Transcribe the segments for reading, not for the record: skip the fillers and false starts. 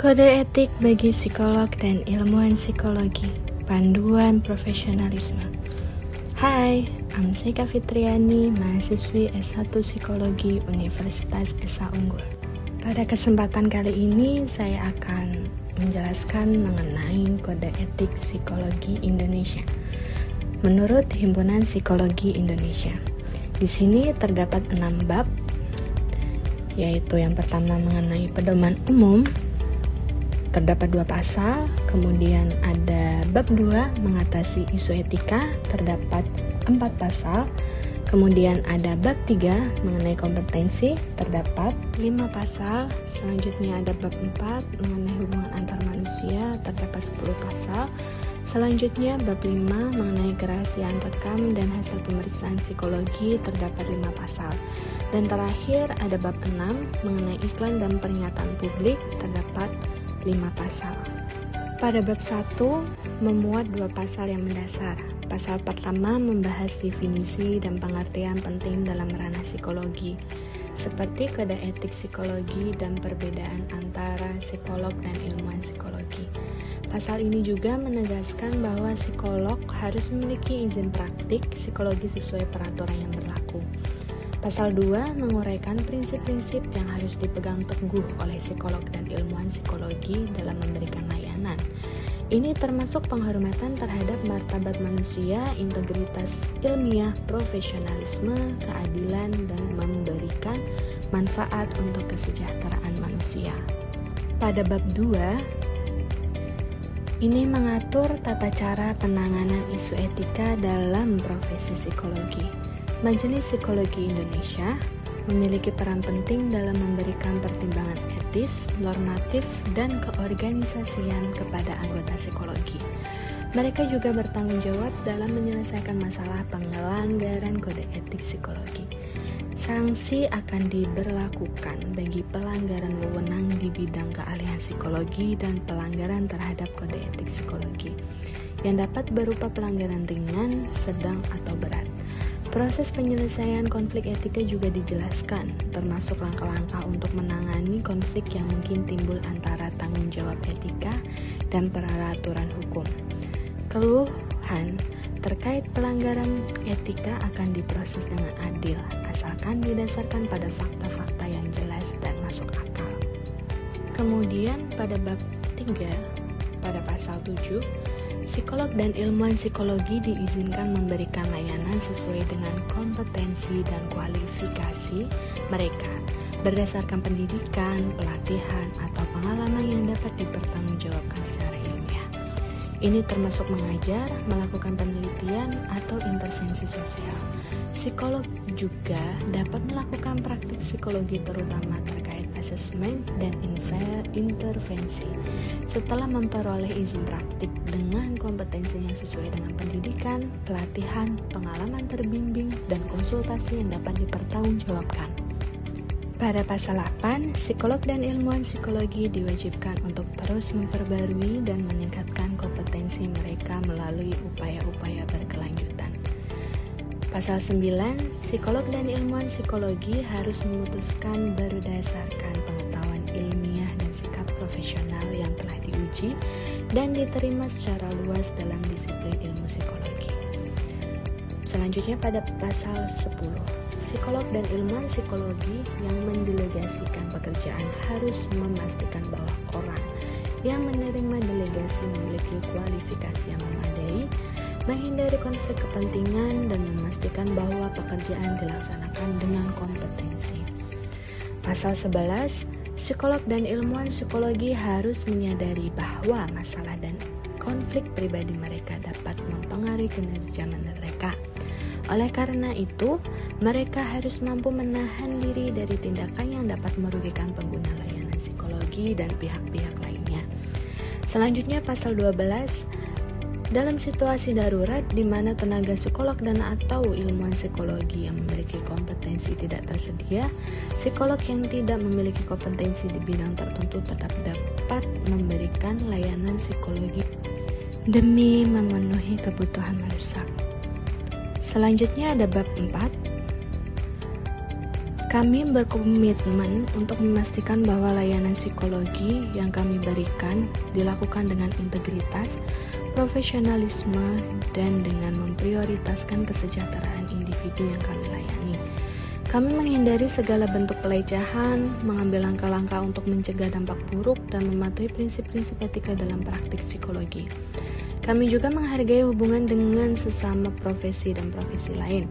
Kode etik bagi psikolog dan ilmuwan psikologi, panduan profesionalisme. Hai, I'm Seka Fitriani, mahasiswi S1 Psikologi Universitas Esa Unggul. Pada kesempatan kali ini, saya akan menjelaskan mengenai kode etik psikologi Indonesia. Menurut Himpunan Psikologi Indonesia, di sini terdapat 6 bab, yaitu yang pertama mengenai pedoman umum, terdapat 2 pasal, kemudian ada bab 2 mengatasi isu etika, terdapat 4 pasal, kemudian ada bab 3 mengenai kompetensi, terdapat 5 pasal, selanjutnya ada bab 4 mengenai hubungan antar manusia, terdapat 10 pasal, selanjutnya bab 5 mengenai kerahasiaan rekam dan hasil pemeriksaan psikologi, terdapat 5 pasal, dan terakhir ada bab 6 mengenai iklan dan peringatan publik, terdapat 5 pasal. Pada bab 1 memuat 2 pasal yang mendasar. Pasal pertama membahas definisi dan pengertian penting dalam ranah psikologi, seperti kode etik psikologi dan perbedaan antara psikolog dan ilmuwan psikologi. Pasal ini juga menegaskan bahwa psikolog harus memiliki izin praktik psikologi sesuai peraturan yang berlaku. Pasal 2 menguraikan prinsip-prinsip yang harus dipegang teguh oleh psikolog dan ilmuwan psikologi dalam memberikan layanan. Ini termasuk penghormatan terhadap martabat manusia, integritas ilmiah, profesionalisme, keadilan, dan memberikan manfaat untuk kesejahteraan manusia. Pada bab 2, ini mengatur tata cara penanganan isu etika dalam profesi psikologi. Majelis Psikologi Indonesia memiliki peran penting dalam memberikan pertimbangan etis, normatif, dan keorganisasian kepada anggota psikologi. Mereka juga bertanggung jawab dalam menyelesaikan masalah pelanggaran kode etik psikologi. Sanksi akan diberlakukan bagi pelanggaran wewenang di bidang keahlian psikologi dan pelanggaran terhadap kode etik psikologi, yang dapat berupa pelanggaran ringan, sedang, atau berat. Proses penyelesaian konflik etika juga dijelaskan, termasuk langkah-langkah untuk menangani konflik yang mungkin timbul antara tanggung jawab etika dan peraturan hukum. Keluhan terkait pelanggaran etika akan diproses dengan adil, asalkan didasarkan pada fakta-fakta yang jelas dan masuk akal. Kemudian pada bab 3, pada pasal 7, psikolog dan ilmuwan psikologi diizinkan memberikan layanan sesuai dengan kompetensi dan kualifikasi mereka berdasarkan pendidikan, pelatihan, atau pengalaman yang dapat dipertanggungjawabkan secara ilmiah. Ini termasuk mengajar, melakukan penelitian, atau intervensi sosial. Psikolog juga dapat melakukan praktik psikologi terutama terkait asesmen dan intervensi setelah memperoleh izin praktik dengan kompetensi yang sesuai dengan pendidikan, pelatihan, pengalaman terbimbing, dan konsultasi yang dapat dipertanggungjawabkan. Pada pasal 8, psikolog dan ilmuwan psikologi diwajibkan untuk terus memperbarui dan meningkatkan kompetensi mereka melalui upaya-upaya berkelanjutan. Pasal 9, psikolog dan ilmuwan psikologi harus memutuskan berdasarkan pengetahuan ilmiah dan sikap profesional yang telah diuji dan diterima secara luas dalam disiplin ilmu psikologi. Selanjutnya pada pasal 10, psikolog dan ilmuwan psikologi yang mendelegasikan pekerjaan harus memastikan bahwa orang yang menerima delegasi memiliki kualifikasi yang memadai, menghindari konflik kepentingan, dan memastikan bahwa pekerjaan dilaksanakan dengan kompetensi. Pasal 11, psikolog dan ilmuwan psikologi harus menyadari bahwa masalah dan konflik pribadi mereka dapat mempengaruhi kinerja mereka. Oleh karena itu, mereka harus mampu menahan diri dari tindakan yang dapat merugikan pengguna layanan psikologi dan pihak-pihak lainnya. Selanjutnya pasal 12, dalam situasi darurat di mana tenaga psikolog dan atau ilmuwan psikologi yang memiliki kompetensi tidak tersedia, psikolog yang tidak memiliki kompetensi di bidang tertentu tetap dapat memberikan layanan psikologi demi memenuhi kebutuhan mendesak. Selanjutnya ada bab 4, Kami berkomitmen untuk memastikan bahwa layanan psikologi yang kami berikan dilakukan dengan integritas, profesionalisme, dan dengan memprioritaskan kesejahteraan individu yang kami layani. Kami menghindari segala bentuk pelecehan, mengambil langkah-langkah untuk mencegah dampak buruk, dan mematuhi prinsip-prinsip etika dalam praktik psikologi. Kami juga menghargai hubungan dengan sesama profesi dan profesi lain,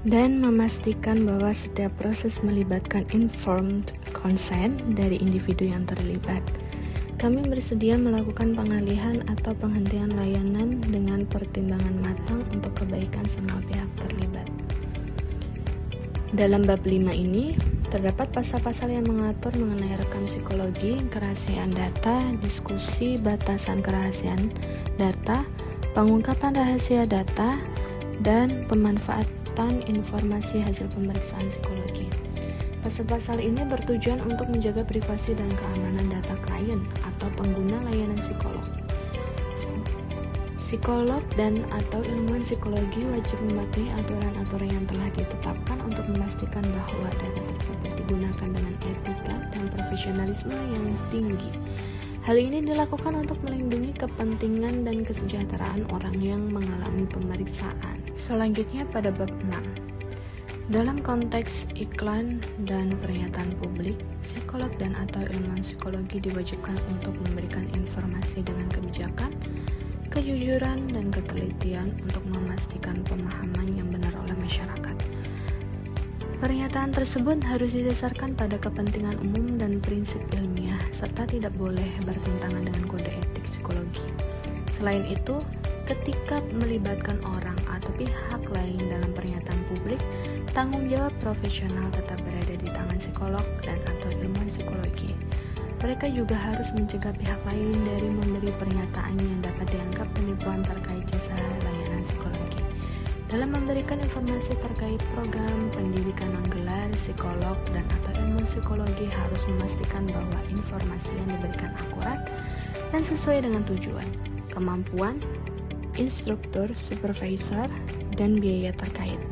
dan memastikan bahwa setiap proses melibatkan informed consent dari individu yang terlibat. Kami bersedia melakukan pengalihan atau penghentian layanan dengan pertimbangan matang untuk kebaikan semua pihak terlibat. Dalam bab 5 ini, terdapat pasal-pasal yang mengatur mengenai rekam psikologi, kerahasiaan data, diskusi batasan kerahasiaan data, pengungkapan rahasia data, dan pemanfaatan informasi hasil pemeriksaan psikologi. Pasal-pasal ini bertujuan untuk menjaga privasi dan keamanan data klien atau pengguna layanan psikolog. Psikolog dan atau ilmuwan psikologi wajib mematuhi aturan-aturan yang telah ditetapkan untuk memastikan bahwa data tersebut digunakan dengan etika dan profesionalisme yang tinggi. Hal ini dilakukan untuk melindungi kepentingan dan kesejahteraan orang yang mengalami pemeriksaan. Selanjutnya pada bab 6. Dalam konteks iklan dan pernyataan publik, psikolog dan atau ilmuwan psikologi diwajibkan untuk memberikan informasi dengan kebijakan, kejujuran, dan ketelitian untuk memastikan pemahaman yang benar oleh masyarakat. Pernyataan tersebut harus didasarkan pada kepentingan umum dan prinsip ilmiah, serta tidak boleh bertentangan dengan kode etik psikologi. Selain itu, ketika melibatkan orang atau pihak lain dalam pernyataan publik, tanggung jawab profesional tetap berada di tangan psikolog dan atau ilmuwan psikologi. Mereka juga harus mencegah pihak lain dari memberi pernyataan yang dapat dianggap penipuan terkait jasa layanan psikologi. Dalam memberikan informasi terkait program pendidikan non-gelar, psikolog dan atau ilmu psikologi harus memastikan bahwa informasi yang diberikan akurat dan sesuai dengan tujuan, kemampuan, instruktur, supervisor, dan biaya terkait.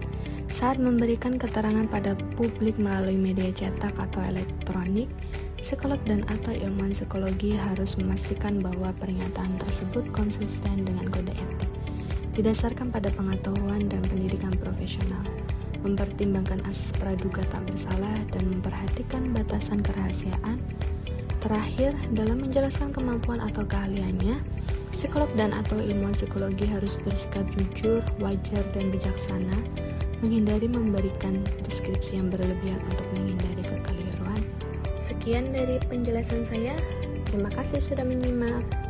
Saat memberikan keterangan pada publik melalui media cetak atau elektronik, psikolog dan atau ilmuwan psikologi harus memastikan bahwa pernyataan tersebut konsisten dengan kode etik, didasarkan pada pengetahuan dan pendidikan profesional, mempertimbangkan asas praduga tak bersalah, dan memperhatikan batasan kerahasiaan. Terakhir, dalam menjelaskan kemampuan atau keahliannya, psikolog dan atau ilmuwan psikologi harus bersikap jujur, wajar, dan bijaksana, menghindari memberikan deskripsi yang berlebihan untuk menghindari kekeliruan. Sekian dari penjelasan saya. Terima kasih sudah menyimak.